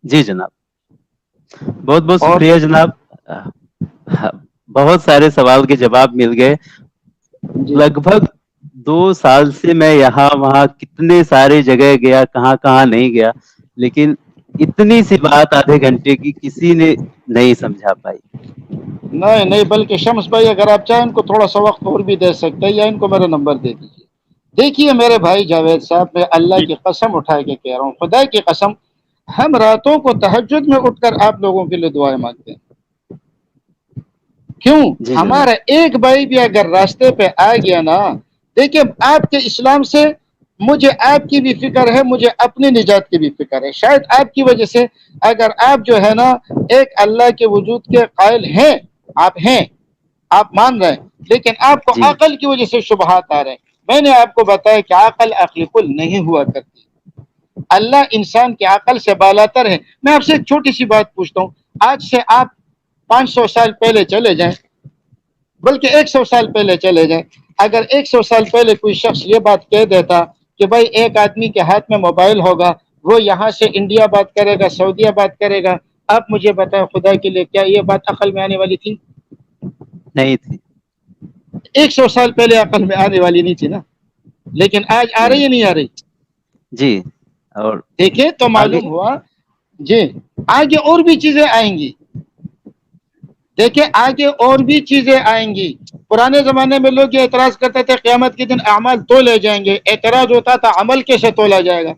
جی جناب، بہت بہت اور شکریہ جناب. ہاں، بہت سارے سوال کے جواب مل گئے. جی لگ بھگ 2 سال سے میں یہاں وہاں کتنے سارے جگہ گیا، کہاں کہاں نہیں گیا، لیکن اتنی سی بات آدھے گھنٹے کی کسی نے نہیں سمجھا پائی. نہیں نہیں، بلکہ شمس بھائی اگر آپ چاہیں ان کو تھوڑا سا وقت اور بھی دے سکتے ہیں، یا ان کو میرا نمبر دے دیجیے. دیکھیے میرے بھائی جاوید صاحب، میں اللہ جی کی قسم اٹھا کے کہہ رہا ہوں، خدا کی قسم، ہم راتوں کو تہجد میں اٹھ کر آپ لوگوں کے لیے دعائیں مانگتے ہیں. کیوں؟ جی جناب. ہمارا ایک بھائی بھی اگر راستے پہ آ گیا نا، دیکھیے آپ کے اسلام سے مجھے آپ کی بھی فکر ہے، مجھے اپنی نجات کی بھی فکر ہے. شاید آپ کی وجہ سے اگر آپ جو ہے نا ایک اللہ کے وجود کے قائل ہیں، آپ ہیں، آپ مان رہے ہیں، لیکن آپ کو جی عقل کی وجہ سے شبہات آ رہے ہیں. میں نے آپ کو بتایا کہ عقل عقل کل نہیں ہوا کرتی. اللہ انسان کے عقل سے بالاتر ہے. میں آپ سے ایک چھوٹی سی بات پوچھتا ہوں. آج سے آپ 500 سال پہلے چلے جائیں، بلکہ 100 سال پہلے چلے جائیں. اگر 100 سال پہلے کوئی شخص یہ بات کہہ دیتا کہ بھائی ایک آدمی کے ہاتھ میں موبائل ہوگا، وہ یہاں سے انڈیا بات کرے گا، سعودیہ بات کرے گا، آپ مجھے بتائیں خدا کے لیے کیا یہ بات عقل میں آنے والی تھی؟ نہیں تھی. 100 سال پہلے عقل میں آنے والی نہیں تھی نا. لیکن آج آ نہیں. رہی ہے نہیں آ رہی؟ جی. اور دیکھیں تو آگے. معلوم ہوا. جی، آگے اور بھی چیزیں آئیں گی. دیکھیں آگے اور بھی چیزیں آئیں گی. پرانے زمانے میں لوگ یہ اعتراض کرتے تھے قیامت کے دن اعمال تولے جائیں گے. اعتراض ہوتا تھا عمل کیسے تولا جائے گا؟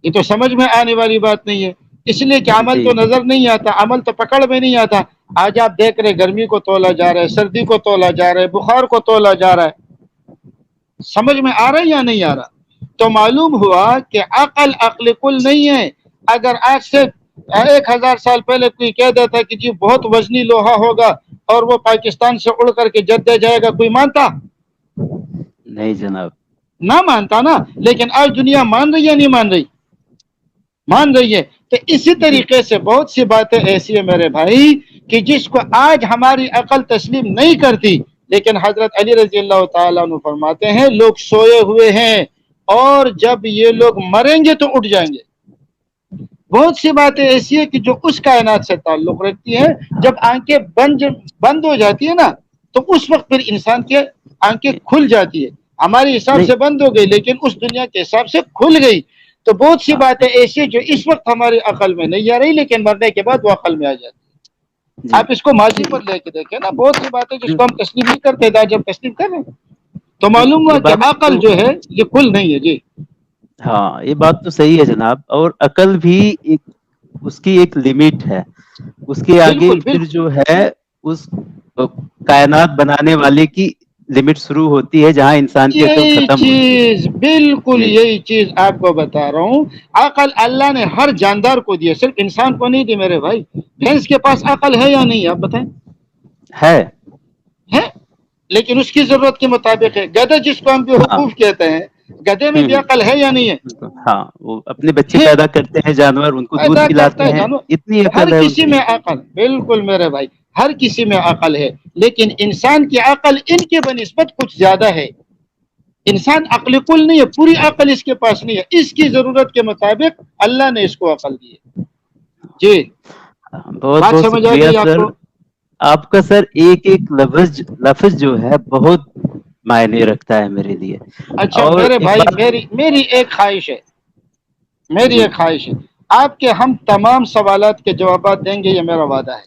یہ تو سمجھ میں آنے والی بات نہیں ہے. اس لیے کہ عمل جی تو نظر نہیں آتا، عمل تو پکڑ میں نہیں آتا. آج آپ دیکھ رہے گرمی کو تولا جا رہا ہے، سردی کو تولا جا رہا ہے، بخار کو تولا جا رہا ہے. سمجھ میں آ رہا ہے یا نہیں آ رہا؟ تو معلوم ہوا کہ عقل عقل کل نہیں ہے. اگر آج سے 1000 سال پہلے کوئی کہہ دیتا کہ جی بہت وزنی لوہا ہوگا اور وہ پاکستان سے اڑ کر کے جدہ جائے گا، کوئی مانتا؟ نہیں جناب. نہ مانتا نا. لیکن آج دنیا مان رہی ہے نہیں مان رہی؟ مان رہی ہے. تو اسی جی طریقے سے بہت سی باتیں ایسی ہیں میرے بھائی کہ جس کو آج ہماری عقل تسلیم نہیں کرتی، لیکن حضرت علی رضی اللہ تعالیٰ عنہ فرماتے ہیں لوگ سوئے ہوئے ہیں اور جب یہ لوگ مریں گے تو اٹھ جائیں گے. بہت سی باتیں ایسی ہیں کہ جو اس کائنات سے تعلق رکھتی ہیں. جب آنکھیں بند ہو جاتی ہے نا، تو اس وقت پھر انسان کے آنکھیں کھل جاتی ہے. ہمارے حساب نہیں. سے بند ہو گئی، لیکن اس دنیا کے حساب سے کھل گئی. تو بہت سی ہاں. باتیں ایسی جو اس وقت ہماری عقل میں نہیں آ رہی، لیکن مرنے کے بعد وہ عقل میں آ جاتی. جی آپ اس کو ماضی جی. پر لے کے دیکھیں نا، بہت سی باتیں جس کو ہم بالکل. تسلیم نہیں کرتے تھے جب تسلیم کر رہے ہیں. تو نہیں معلوم یہ ہوا کہ بات عقل تو. جو ہے یہ کل نہیں ہے. جی ہاں یہ بات تو صحیح ہے جناب. اور عقل بھی ایک، اس کی ایک لمٹ ہے. اس کے آگے بالکل پھر بالکل. جو ہے اس کائنات بنانے والے کی لمٹ شروع ہوتی ہے جہاں انسان کی عقل یہی ختم ہوتی ہے. چیز، بالکل جی یہی چیز آپ کو بتا رہا ہوں. عقل اللہ نے ہر جاندار کو دی ہے، صرف انسان کو نہیں دی میرے بھائی. بھینس کے پاس عقل ہے یا نہیں آپ بتائیں؟ ہے. ہے، لیکن اس کی ضرورت کے مطابق ہے. گدھے جس کو ہم بھی ہاں. حقوف کہتے ہیں، گدھے میں بھی ہوں. عقل ہے یا نہیں ہے؟ ہاں وہ اپنے بچے ہے، پیدا کرتے ہیں جانور، ان کو دودھ پیدا کرتا پلاتے ہے ہیں، جانو. اتنی ہر عقل ہے ان کسی کی. میں عقل، بالکل میرے بھائی، ہر کسی میں عقل ہے. لیکن انسان کی عقل ان کی بنسبت کچھ زیادہ ہے. انسان عقل کل نہیں ہے، پوری عقل اس کے پاس نہیں ہے. اس کی ضرورت کے مطابق اللہ نے اس کو عقل دی ہے. جی، بہت بات بہت سمجھ آ شکریہ گئی آپ سر. کو؟ آپ کا سر ایک ایک لفظ جو ہے بہت معنی رکھتا ہے میرے لیے. اچھا اور میرے ایک بھائی، بات. میری ایک خواہش ہے، میری جی ایک خواہش ہے. آپ کے ہم تمام سوالات کے جوابات دیں گے، یہ میرا وعدہ ہے.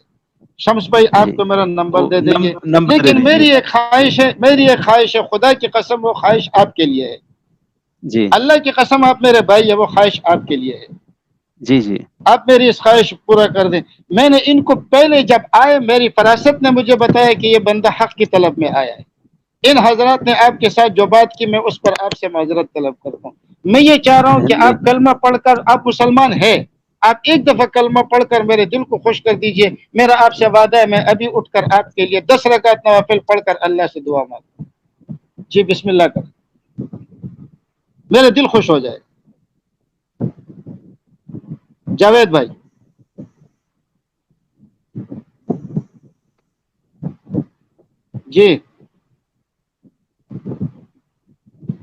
شمس بھائی جی. آپ کو میرا نمبر وہ دے دیں گے. نمبر دے لیکن دیجیے. میری ایک خواہش ہے، میری ایک خواہش ہے، خدا کی قسم وہ خواہش آپ کے لیے ہے. جی اللہ کی قسم آپ میرے بھائی ہے، وہ خواہش آپ کے لیے ہے. جی جی. آپ میری اس خواہش پورا کر دیں. میں نے ان کو پہلے جب آئے، میری فراست نے مجھے بتایا کہ یہ بندہ حق کی طلب میں آیا ہے. ان حضرات نے آپ کے ساتھ جو بات کی، میں اس پر آپ سے معذرت طلب کرتا ہوں. میں یہ چاہ رہا ہوں کہ نہیں آپ کلمہ پڑھ کر، آپ مسلمان ہیں، آپ ایک دفعہ کلمہ پڑھ کر میرے دل کو خوش کر دیجئے. میرا آپ سے وعدہ ہے، میں ابھی اٹھ کر آپ کے لیے 10 رکعت نوافل پڑھ کر اللہ سے دعا مانگوں. جی بسم اللہ کر، میرے دل خوش ہو جائے. جاوید بھائی، جی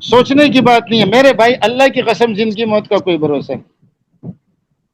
سوچنے کی بات نہیں ہے میرے بھائی. اللہ کی قسم زندگی موت کا کوئی بھروسہ نہیں.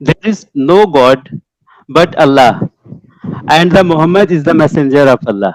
There is no God but Allah and the Muhammad is the messenger of Allah।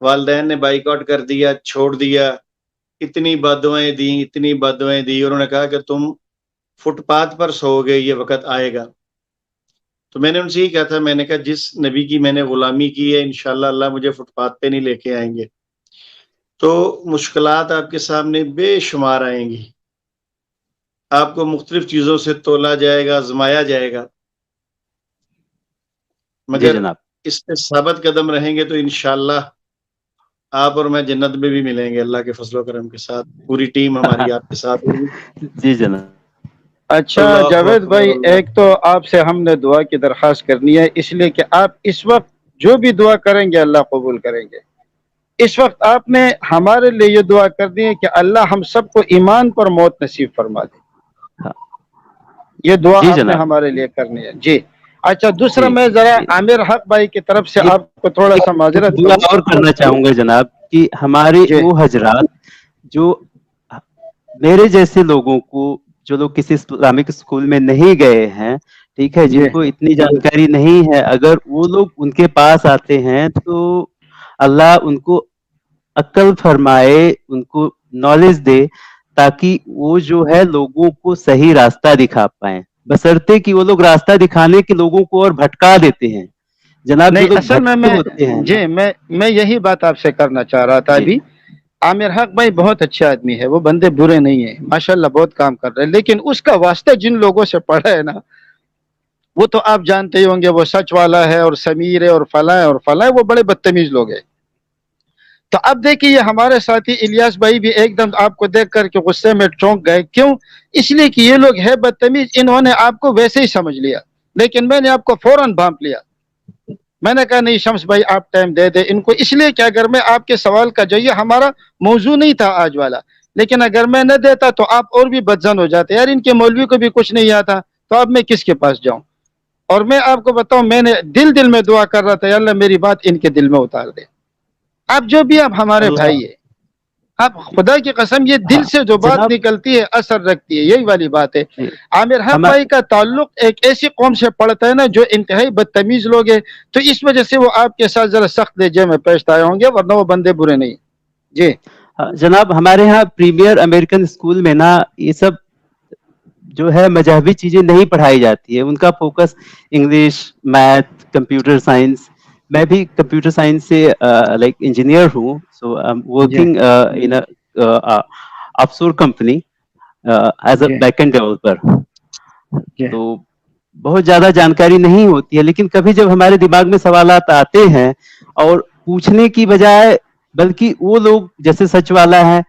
والدین نے بائیکاٹ کر دیا, چھوڑ دیا, اتنی بددعائیں دی, اور انہوں نے کہا کہ تم فٹ پاتھ پر سو گے, یہ وقت آئے گا. تو میں نے ان سے یہ کہا تھا, میں نے کہا جس نبی کی میں نے غلامی کی ہے انشاءاللہ اللہ مجھے فٹ پاتھ پہ نہیں لے کے آئیں گے. تو مشکلات آپ کے سامنے بے شمار آئیں گی, آپ کو مختلف چیزوں سے تولا جائے گا, آزمایا جائے گا, جی مگر جناب. اس پہ ثابت قدم رہیں گے تو انشاءاللہ آپ اور میں جنت میں بھی ملیں گے اللہ کے فضل و کرم کے ساتھ. پوری ٹیم ہماری آپ کے ساتھ ہوگی. جی جناب. اچھا اللہ جاوید اکبر, بھائی، اللہ. ایک تو آپ سے ہم نے دعا کی درخواست کرنی ہے، اس لیے کہ آپ اس وقت جو بھی دعا کریں گے اللہ قبول کریں گے. اس وقت آپ نے ہمارے لیے یہ دعا کر دی ہے کہ اللہ ہم سب کو ایمان پر موت نصیب فرما دے. ہاں. یہ دعا جی آپ نے جناب. ہمارے لیے کرنی ہے. جی اچھا، دوسرا جی میں ذرا جی. عامر حق بھائی کی طرف سے جی. آپ کو تھوڑا سا معذرت دعا کروں. اور کرنا چاہوں گا جناب کہ ہمارے جی وہ حضرات جو میرے جیسے لوگوں کو، جو لوگ کسی اسلامک اسکول میں نہیں گئے ہیں، ٹھیک ہے، جی جن کو اتنی جانکاری نہیں ہے، اگر وہ لوگ ان کے پاس آتے ہیں تو اللہ ان کو عقل فرمائے، ان کو نالج دے، تاکہ وہ جو ہے لوگوں کو صحیح راستہ دکھا پائیں، بشرطے کہ وہ لوگ راستہ دکھانے کے لوگوں کو اور بھٹکا دیتے ہیں. جناب جو نہیں، لوگ اصل بھٹکے ہوتے ہیں نا. جی میں یہی بات آپ سے کرنا چاہ رہا تھا جی ابھی. عامر حق بھائی بہت اچھے آدمی ہے، وہ بندے برے نہیں ہیں، ماشاءاللہ بہت کام کر رہے ہیں، لیکن اس کا واسطہ جن لوگوں سے پڑا ہے نا، وہ تو آپ جانتے ہی ہوں گے، وہ سچ والا ہے اور سمیر ہے اور فلاں ہے اور فلاں ہے، وہ بڑے بدتمیز لوگ ہیں. تو اب دیکھیے یہ ہمارے ساتھی الیاس بھائی بھی ایک دم آپ کو دیکھ کر کے غصے میں چونک گئے. کیوں؟ اس لیے کہ یہ لوگ ہے بدتمیز، انہوں نے آپ کو ویسے ہی سمجھ لیا، لیکن میں نے آپ کو فوراً بھانپ لیا. میں نے کہا نہیں شمس بھائی آپ ٹائم دے دے ان کو، اس لیے کہ اگر میں آپ کے سوال کا جو یہ ہمارا موضوع نہیں تھا آج والا، لیکن اگر میں نہ دیتا تو آپ اور بھی بدزن ہو جاتے، یار ان کے مولوی کو بھی کچھ نہیں آتا تو اب میں کس کے پاس جاؤں. اور میں آپ کو بتاؤں، میں نے دل میں دعا کر رہا تھا، یا اللہ میری بات ان کے دل میں اتار دے. اب جو بھی آپ ہمارے اللہ. بھائی ہے، اب خدا کی قسم یہ دل ہاں سے جو بات جناب. نکلتی ہے اثر رکھتی ہے، یہی والی بات ہے. جی. عامر حق ہم بھائی کا تعلق ایک ایسی قوم سے پڑتا ہے نا جو انتہائی بدتمیز لوگ ہیں، تو اس وجہ سے وہ آپ کے ساتھ ذرا سخت لہجے میں پیش آئے ہوں گے، ورنہ وہ بندے برے نہیں. جی جناب ہمارے ہاں پریمیئر امریکن اسکول میں نا یہ سب جو ہے مذہبی چیزیں نہیں پڑھائی جاتی ہے، ان کا focus English, math, computer science. میں بھی کمپیوٹر سائنس سے لائک انجینئر ہوں، سو آئی ایم جی working in offshore company as a جی بیک اینڈ ڈیولپر. جی تو بہت زیادہ جانکاری نہیں ہوتی ہے، لیکن کبھی جب ہمارے دماغ میں سوالات آتے ہیں اور پوچھنے کی بجائے، بلکہ وہ لوگ جیسے سچ والا ہے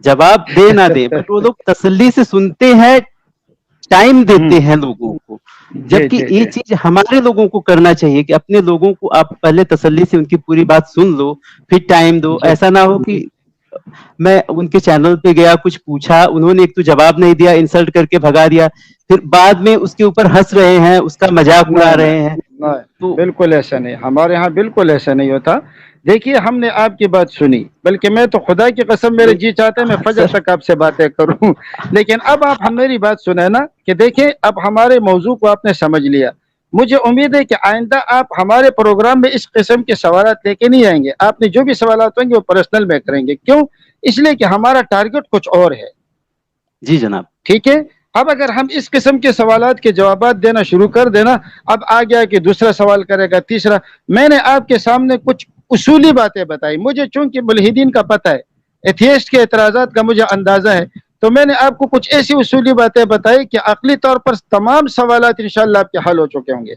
جواب دے نہ دے، بٹ وہ لوگ تسلی سے سنتے ہیں، ٹائم دیتے ہیں لوگوں کو. جی جبکہ جی یہ جی چیز ہمارے لوگوں کو کرنا چاہیے کہ اپنے لوگوں کو آپ پہلے تسلی سے ان کی پوری بات سن لو، پھر ٹائم دو. جی ایسا نہ ہو کہ میں ان کے چینل پہ گیا، کچھ پوچھا، انہوں نے ایک تو جواب نہیں دیا، انسلٹ کر کے بھگا دیا، پھر بعد میں اس کے اوپر ہنس رہے ہیں، اس کا مذاق اڑا نہیں رہے ہیں. نہیں، تو بالکل ایسا نہیں، ہمارے ہاں بالکل ایسا نہیں ہوتا. دیکھیے ہم نے آپ کی بات سنی، بلکہ میں تو خدا کی قسم میرے جی چاہتے میں فجر سر تک آپ سے باتیں کروں، لیکن اب آپ ہم میری بات سنیں نا کہ دیکھیں اب ہمارے موضوع کو آپ نے سمجھ لیا. مجھے امید ہے کہ آئندہ آپ ہمارے پروگرام میں اس قسم کے سوالات لے کے نہیں آئیں گے. آپ نے جو بھی سوالات ہوں گے وہ پرسنل میں کریں گے. کیوں؟ اس لیے کہ ہمارا ٹارگٹ کچھ اور ہے. جی جناب. ٹھیک ہے، اب اگر ہم اس قسم کے سوالات کے جوابات دینا شروع کر دینا، اب آ گیا کہ دوسرا سوال کرے گا، تیسرا. میں نے آپ کے سامنے کچھ اصولی باتیں بتائی، مجھے چونکہ ملحدین کا پتہ ہے، ایتھیسٹ کے اعتراضات کا مجھے اندازہ ہے، تو میں نے آپ کو کچھ ایسی اصولی باتیں بتائی کہ عقلی طور پر تمام سوالات انشاءاللہ آپ کے حل ہو چکے ہوں گے.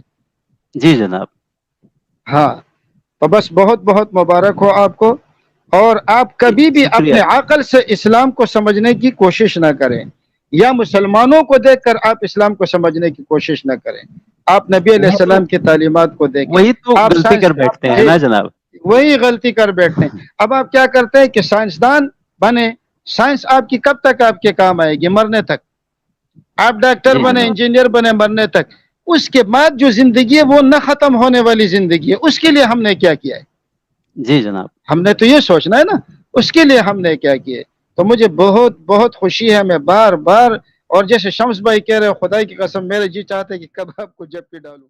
جی جناب. ہاں تو بس بہت بہت مبارک ہو آپ کو. اور آپ جی کبھی بھی شکریہ. اپنے عقل سے اسلام کو سمجھنے کی کوشش نہ کریں، یا مسلمانوں کو دیکھ کر آپ اسلام کو سمجھنے کی کوشش نہ کریں. آپ نبی علیہ السلام کی تعلیمات کو دیکھیں. وہی تو آپ غلطی سائنس کر بیٹھتے ہیں جی نا جناب. وہی غلطی کر بیٹھتے ہیں. اب آپ کیا کرتے ہیں کہ سائنسدان بنے، سائنس آپ کی کب تک آپ کے کام آئے گی؟ مرنے تک. آپ ڈاکٹر جی بنے، جناب. انجینئر بنے، مرنے تک. اس کے بعد جو زندگی ہے وہ نہ ختم ہونے والی زندگی ہے، اس کے لیے ہم نے کیا کیا ہے؟ جی جناب. ہم نے تو یہ سوچنا ہے نا اس کے لیے ہم نے کیا کیے. تو مجھے بہت بہت خوشی ہے، میں بار بار، اور جیسے شمس بھائی کہہ رہے ہو، خدا کی قسم میرے جی چاہتے کہ کب آپ کو جب پہ ڈالوں.